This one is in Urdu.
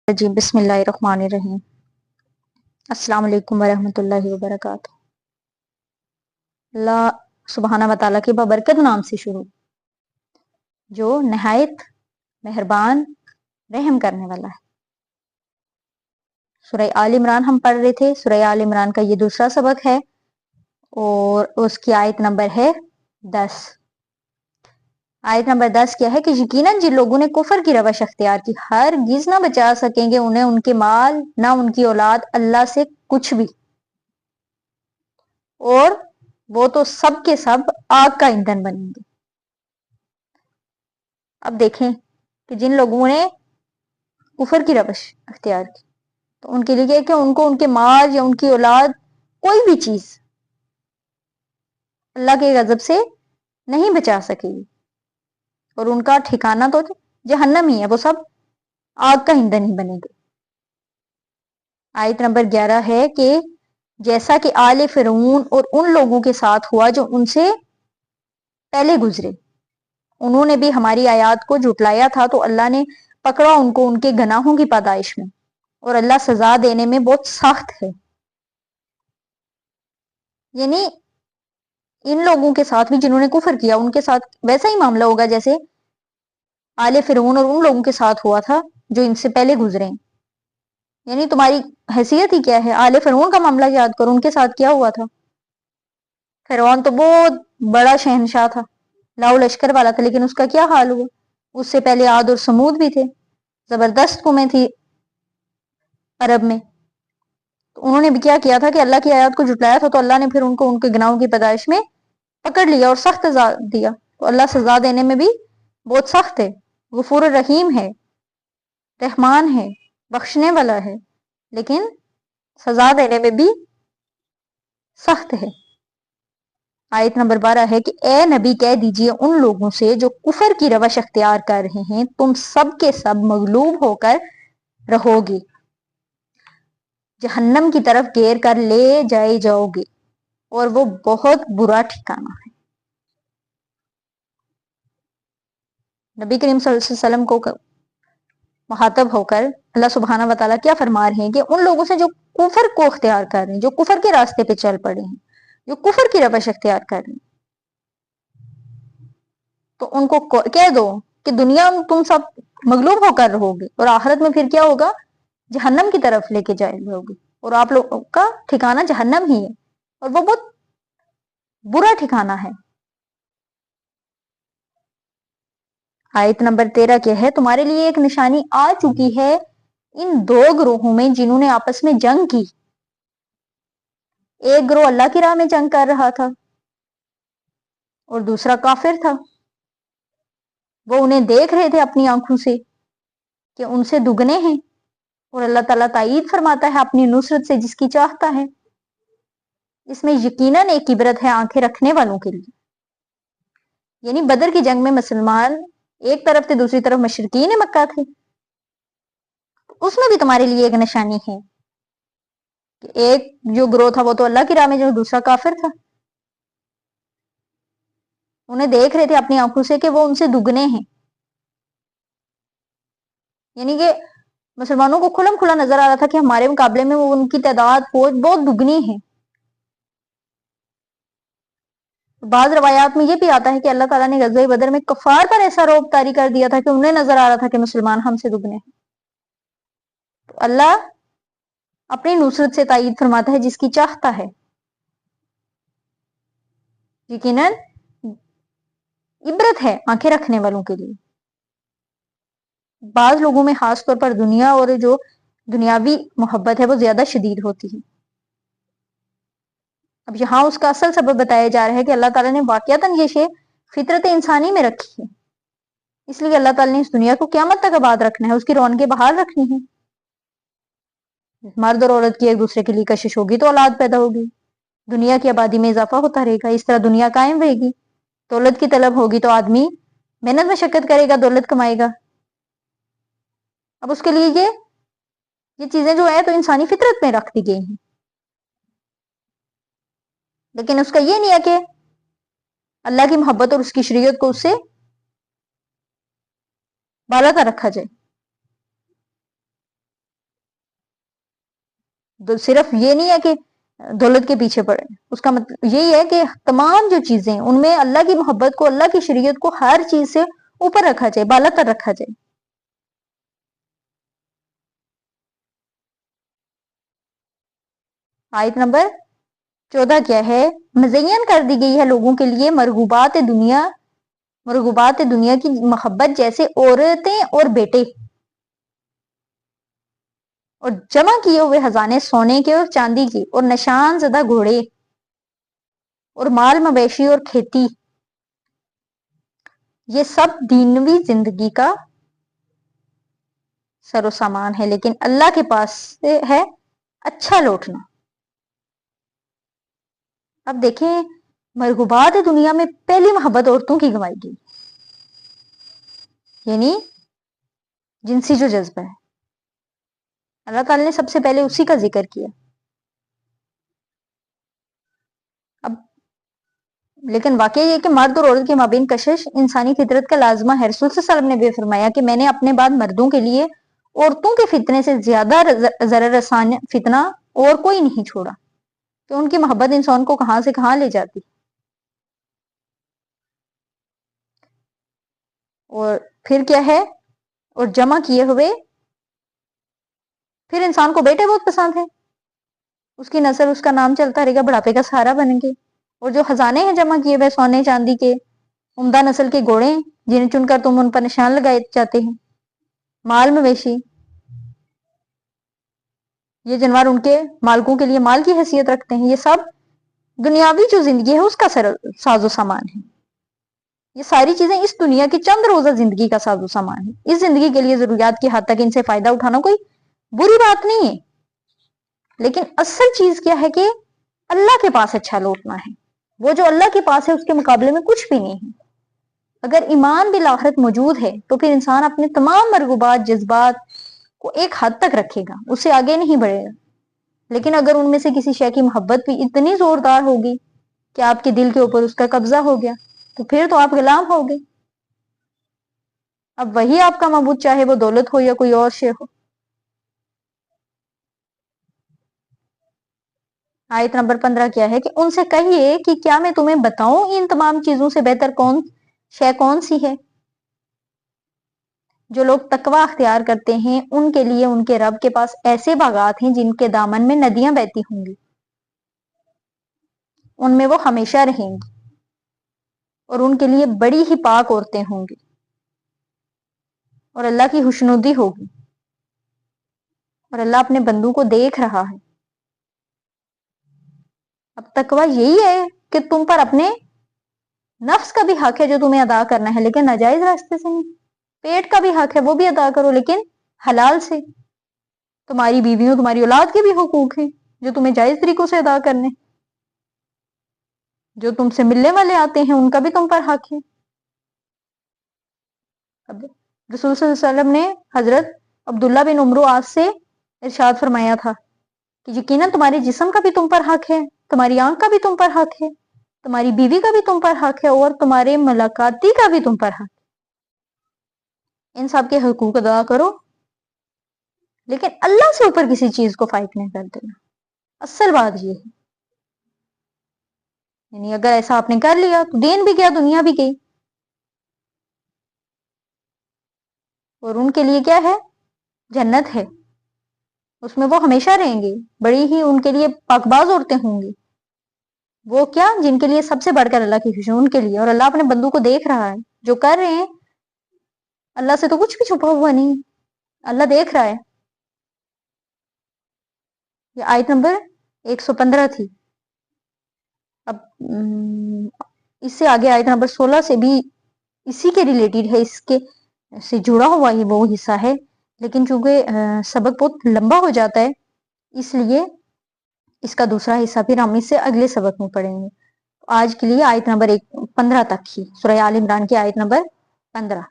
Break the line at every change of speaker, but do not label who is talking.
جی بسم اللہ الرحمن الرحیم۔ السلام علیکم ورحمۃ اللہ وبرکاتہ۔ اللہ سبحانہ و تعالیٰ کے بابرکت نام سے شروع، جو نہایت مہربان رحم کرنے والا ہے۔ سورہ آل عمران ہم پڑھ رہے تھے۔ سورہ آل عمران کا یہ دوسرا سبق ہے اور اس کی آیت نمبر ہے 10۔ آیت نمبر 10 کیا ہے کہ یقیناً جن لوگوں نے کفر کی روش اختیار کی ہرگز نہ بچا سکیں گے انہیں ان کے مال نہ ان کی اولاد اللہ سے کچھ بھی، اور وہ تو سب کے سب آگ کا ایندھن بنیں گے۔ اب دیکھیں کہ جن لوگوں نے کفر کی روش اختیار کی تو ان کے لیے کہ ان کو ان کے مال یا ان کی اولاد کوئی بھی چیز اللہ کے غضب سے نہیں بچا سکے گی، اور ان کا ٹھکانہ تو جہنم ہی ہے، وہ سب آگ کا ایندھن ہی بنے گے۔ آیت نمبر 11 ہے کہ جیسا کہ آل فرعون اور ان لوگوں کے ساتھ ہوا جو ان سے پہلے گزرے، انہوں نے بھی ہماری آیات کو جھٹلایا تھا تو اللہ نے پکڑا ان کو ان کے گناہوں کی پاداش میں، اور اللہ سزا دینے میں بہت سخت ہے۔ یعنی ان لوگوں کے ساتھ بھی جنہوں نے کفر کیا ان کے ساتھ ویسا ہی معاملہ ہوگا جیسے آل فرعون اور ان لوگوں کے ساتھ ہوا تھا جو ان سے پہلے گزرے۔ یعنی تمہاری حیثیت ہی کیا ہے؟ آل فرعون کا معاملہ یاد کرو، ان کے ساتھ کیا ہوا تھا۔ فرعون تو بہت بڑا شہنشاہ تھا، لاؤ لشکر والا تھا، لیکن اس کا کیا حال ہوا؟ اس سے پہلے عاد اور سمود بھی تھے، زبردست قومیں تھی عرب میں، تو انہوں نے بھی کیا کیا تھا کہ اللہ کی آیات کو جھٹلایا تھا، تو اللہ نے پھر ان کو ان کے گناہوں کی پیدائش میں پکڑ لیا اور سخت سزا دیا۔ تو اللہ سزا دینے میں بھی بہت سخت ہے، غفور الرحیم ہے، رحمان ہے، بخشنے والا ہے، لیکن سزا دینے میں بھی سخت ہے۔ آیت نمبر 12 ہے کہ اے نبی کہہ دیجئے ان لوگوں سے جو کفر کی روش اختیار کر رہے ہیں تم سب کے سب مغلوب ہو کر رہو گے، جہنم کی طرف گھیر کر لے جائے جاؤ گے، اور وہ بہت برا ٹھکانہ ہے۔ نبی کریم صلی اللہ علیہ وسلم کو مخاطب ہو کر اللہ سبحانہ و تعالیٰ کیا فرما رہے ہیں کہ ان لوگوں سے جو کفر کو اختیار کر رہے ہیں، جو کفر کے راستے پہ چل پڑے ہیں، جو کفر کی روش اختیار کر رہے ہیں، تو ان کو کہہ دو کہ دنیا میں تم سب مغلوب ہو کر رہو گے، اور آخرت میں پھر کیا ہوگا؟ جہنم کی طرف لے کے جائے جاؤ گے، اور آپ لوگوں کا ٹھکانہ جہنم ہی ہے، اور وہ بہت برا ٹھکانہ ہے۔ آیت نمبر 13 کیا ہے؟ تمہارے لیے ایک نشانی آ چکی ہے ان دو گروہوں میں جنہوں نے آپس میں جنگ کی۔ ایک گروہ اللہ کی راہ میں جنگ کر رہا تھا اور دوسرا کافر تھا۔ وہ انہیں دیکھ رہے تھے اپنی آنکھوں سے کہ ان سے دگنے ہیں، اور اللہ تعالیٰ تائید فرماتا ہے اپنی نصرت سے جس کی چاہتا ہے۔ اس میں یقیناً ایک عبرت ہے آنکھیں رکھنے والوں کے لیے۔ یعنی بدر کی جنگ میں مسلمان ایک طرف تھے، دوسری طرف مشرکین مکہ تھے، اس میں بھی تمہارے لیے ایک نشانی ہے کہ ایک جو گروہ تھا وہ تو اللہ کی راہ میں، جو دوسرا کافر تھا۔ انہیں دیکھ رہے تھے اپنی آنکھوں سے کہ وہ ان سے دگنے ہیں، یعنی کہ مسلمانوں کو کھلم کھلا نظر آ رہا تھا کہ ہمارے مقابلے میں وہ ان کی تعداد فوج بہت دگنی ہے۔ بعض روایات میں یہ بھی آتا ہے کہ اللہ تعالیٰ نے غزوہ بدر میں کفار پر ایسا رعب طاری کر دیا تھا کہ انہیں نظر آ رہا تھا کہ مسلمان ہم سے دگنے ہیں۔ تو اللہ اپنی نصرت سے تائید فرماتا ہے جس کی چاہتا ہے۔ یقیناً عبرت ہے آنکھیں رکھنے والوں کے لیے۔ بعض لوگوں میں خاص طور پر دنیا اور جو دنیاوی محبت ہے وہ زیادہ شدید ہوتی ہے۔ اب یہاں اس کا اصل سبب بتایا جا رہا ہے کہ اللہ تعالیٰ نے واقعتاً یہ شے فطرت انسانی میں رکھی ہے، اس لیے اللہ تعالیٰ نے اس دنیا کو قیامت تک آباد رکھنا ہے، اس کی رونقیں بحال رکھنی ہے۔ مرد اور عورت کی ایک دوسرے کے لیے کشش ہوگی تو اولاد پیدا ہوگی، دنیا کی آبادی میں اضافہ ہوتا رہے گا، اس طرح دنیا قائم رہے گی۔ دولت کی طلب ہوگی تو آدمی محنت مشقت کرے گا، دولت کمائے گا۔ اب اس کے لیے یہ چیزیں جو ہیں تو انسانی فطرت میں رکھ دی گئی ہیں، لیکن اس کا یہ نہیں ہے کہ اللہ کی محبت اور اس کی شریعت کو اس سے بالا کر رکھا جائے۔ صرف یہ نہیں ہے کہ دولت کے پیچھے پڑے، اس کا مطلب یہی ہے کہ تمام جو چیزیں ان میں اللہ کی محبت کو، اللہ کی شریعت کو ہر چیز سے اوپر رکھا جائے، بالا تر رکھا جائے۔ آیت نمبر 14 کیا ہے؟ مزین کر دی گئی ہے لوگوں کے لیے مرغوبات دنیا کی محبت، جیسے عورتیں اور بیٹے، اور جمع کیے ہوئے خزانے سونے کے اور چاندی کی، اور نشان زدہ گھوڑے، اور مال مویشی اور کھیتی، یہ سب دینوی زندگی کا سر و سامان ہے، لیکن اللہ کے پاس سے ہے اچھا لوٹنا۔ اب دیکھیں، مرغوبات دنیا میں پہلی محبت عورتوں کی گنوائی گئی، یعنی جنسی جو جذبہ ہے، اللہ تعالی نے سب سے پہلے اسی کا ذکر کیا۔ اب لیکن واقعہ یہ کہ مرد اور عورت کے مابین کشش انسانی فطرت کا لازمہ ہے۔ رسول صلی اللہ علیہ وسلم نے بھی فرمایا کہ میں نے اپنے بعد مردوں کے لیے عورتوں کے فتنے سے زیادہ ضرر رسان فتنہ اور کوئی نہیں چھوڑا، کہ ان کی محبت انسان کو کہاں سے کہاں لے جاتی۔ اور پھر کیا ہے؟ اور جمع کیے ہوئے، پھر انسان کو بیٹے بہت پسند ہیں، اس کی نسل، اس کا نام چلتا رہے گا، بڑھاپے کا سہارا بنیں گے۔ اور جو خزانے ہیں جمع کیے ہوئے سونے چاندی کے، عمدہ نسل کے گھوڑے ہیں جنہیں چن کر تم ان پر نشان لگائے جاتے ہیں، مال مویشی، یہ جانور ان کے مالکوں کے لیے مال کی حیثیت رکھتے ہیں، یہ سب دنیاوی جو زندگی ہے اس کا ساز و سامان ہے۔ یہ ساری چیزیں اس دنیا کی چند روزہ زندگی کا ساز و سامان ہے۔ اس زندگی کے لیے ضروریات کی حد تک ان سے فائدہ اٹھانا کوئی بری بات نہیں ہے، لیکن اصل چیز کیا ہے کہ اللہ کے پاس اچھا لوٹنا ہے۔ وہ جو اللہ کے پاس ہے اس کے مقابلے میں کچھ بھی نہیں ہے۔ اگر ایمان بالآخرت موجود ہے تو پھر انسان اپنے تمام مرغوبات جذبات کو ایک حد تک رکھے گا، اس سے آگے نہیں بڑھے گا۔ لیکن اگر ان میں سے کسی شے کی محبت بھی اتنی زوردار ہوگی کہ آپ کے دل کے اوپر اس کا قبضہ ہو گیا، تو پھر تو آپ غلام ہو گئے۔ اب وہی آپ کا معبود، چاہے وہ دولت ہو یا کوئی اور شے ہو۔ آیت نمبر 15 کیا ہے کہ ان سے کہیے کہ کیا میں تمہیں بتاؤں ان تمام چیزوں سے بہتر شے کون سی ہے؟ جو لوگ تقوی اختیار کرتے ہیں ان کے لیے ان کے رب کے پاس ایسے باغات ہیں جن کے دامن میں ندیاں بہتی ہوں گی، ان میں وہ ہمیشہ رہیں گی، اور ان کے لیے بڑی ہی پاک عورتیں ہوں گی، اور اللہ کی خوشنودی ہوگی، اور اللہ اپنے بندوں کو دیکھ رہا ہے۔ اب تقوی یہی ہے کہ تم پر اپنے نفس کا بھی حق ہے جو تمہیں ادا کرنا ہے، لیکن ناجائز راستے سے نہیں۔ پیٹ کا بھی حق ہے، وہ بھی ادا کرو، لیکن حلال سے۔ تمہاری بیویوں، تمہاری اولاد کے بھی حقوق ہیں جو تمہیں جائز طریقوں سے ادا کرنے، جو تم سے ملنے والے آتے ہیں ان کا بھی تم پر حق ہے۔ اب رسول صلی اللہ علیہ وسلم نے حضرت عبداللہ بن عمرو عاص سے ارشاد فرمایا تھا کہ یقیناً تمہارے جسم کا بھی تم پر حق ہے، تمہاری آنکھ کا بھی تم پر حق ہے، تمہاری بیوی کا بھی تم پر حق ہے، اور تمہارے ملاقاتی کا بھی تم پر حق ہے۔ ان سب کے حقوق ادا کرو، لیکن اللہ سے اوپر کسی چیز کو فائق نہیں کر دینا۔ اصل بات یہ ہے، یعنی اگر ایسا آپ نے کر لیا تو دین بھی گیا، دنیا بھی گئی، اور ان کے لیے کیا ہے؟ جنت ہے، اس میں وہ ہمیشہ رہیں گے، بڑی ہی ان کے لیے پاکباز عورتیں ہوں گی۔ وہ کیا؟ جن کے لیے سب سے بڑھ کر اللہ کی خوشی ان کے لیے، اور اللہ اپنے بندوں کو دیکھ رہا ہے جو کر رہے ہیں۔ اللہ سے تو کچھ بھی چھپا ہوا نہیں، اللہ دیکھ رہا ہے۔ یہ آیت نمبر 115 تھی۔ اب اس سے آگے آیت نمبر 16 سے بھی اسی کے ریلیٹڈ ہے، اس کے سے جڑا ہوا ہی وہ حصہ ہے، لیکن چونکہ سبق بہت لمبا ہو جاتا ہے اس لیے اس کا دوسرا حصہ پھر ہم اس سے اگلے سبق میں پڑھیں گے۔ آج کے لیے آیت نمبر 15 تک ہی، سورہ آل عمران کی آیت نمبر 15۔